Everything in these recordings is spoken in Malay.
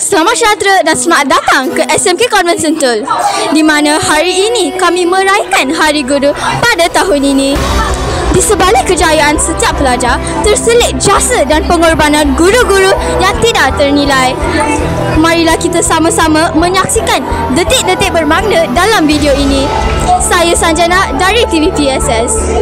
Selamat sejahtera dan selamat datang ke SMK Konvent Sentul, di mana hari ini kami meraihkan Hari Guru pada tahun ini. Di sebalik kejayaan setiap pelajar, terselit jasa dan pengorbanan guru-guru yang tidak ternilai. Marilah kita sama-sama menyaksikan detik-detik bermakna dalam video ini. Saya Sanjana dari TVPSS.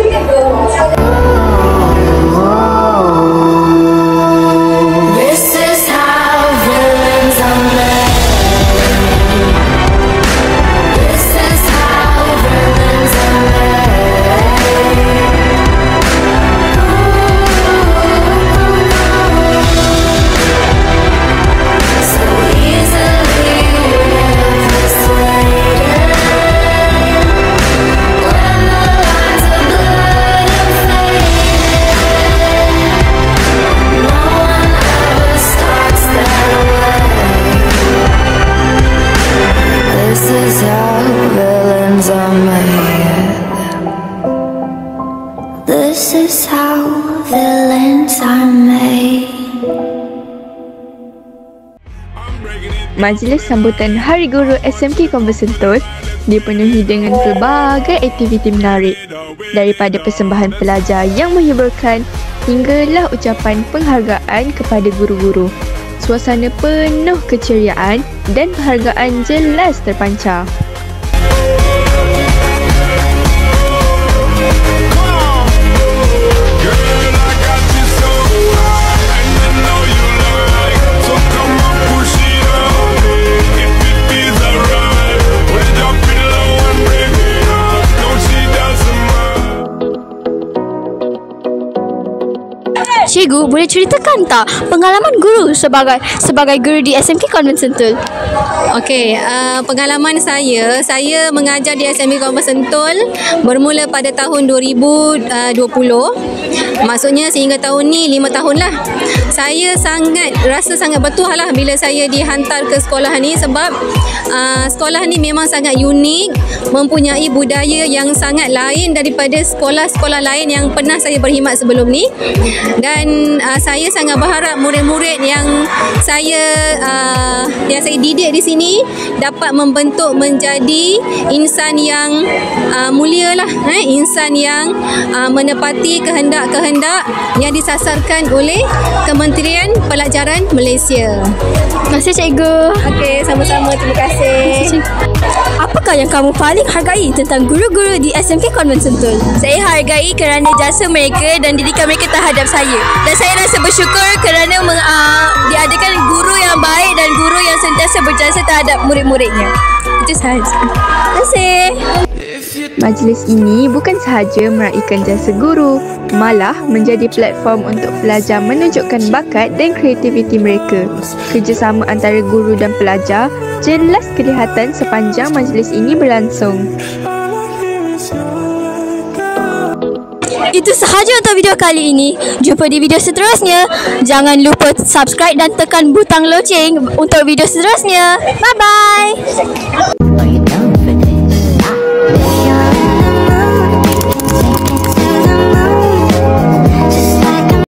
This is how villains are made. Majlis sambutan Hari Guru SMK Konvent Sentul dipenuhi dengan pelbagai aktiviti menarik, daripada persembahan pelajar yang menghiburkan hinggalah ucapan penghargaan kepada guru-guru. Suasana penuh keceriaan dan penghargaan jelas terpancar. Cikgu, boleh ceritakan tak pengalaman guru sebagai guru di SMK Konvent Sentul? Okey, pengalaman saya mengajar di SMK Konvent Sentul bermula pada tahun 2020. Maksudnya sehingga tahun ni 5 tahun lah. Saya rasa sangat bertuah lah bila saya dihantar ke sekolah ni, sebab sekolah ni memang sangat unik, mempunyai budaya yang sangat lain daripada sekolah-sekolah lain yang pernah saya berkhidmat sebelum ni. Dan saya sangat berharap murid-murid yang saya didik di sini dapat membentuk menjadi insan yang mulia lah, insan yang menepati kehendak-kehendak yang disasarkan oleh Kementerian Pelajaran Malaysia. Terima kasih cikgu. Okey, sama-sama, terima kasih. Apakah yang kamu paling hargai tentang guru-guru di SMK Konvent Sentul? Saya hargai kerana jasa mereka dan didikan mereka terhadap saya. Dan saya rasa bersyukur kerana diadakan guru yang baik dan guru yang sentiasa berjasa terhadap murid-muridnya. Itu sahaja. Terima kasih. Majlis ini bukan sahaja meraihkan jasa guru, malah menjadi platform untuk pelajar menunjukkan bakat dan kreativiti mereka. Kerjasama antara guru dan pelajar jelas kelihatan sepanjang majlis ini berlangsung. Itu sahaja untuk video kali ini. Jumpa di video seterusnya. Jangan lupa subscribe dan tekan butang loceng untuk video seterusnya. Bye-bye.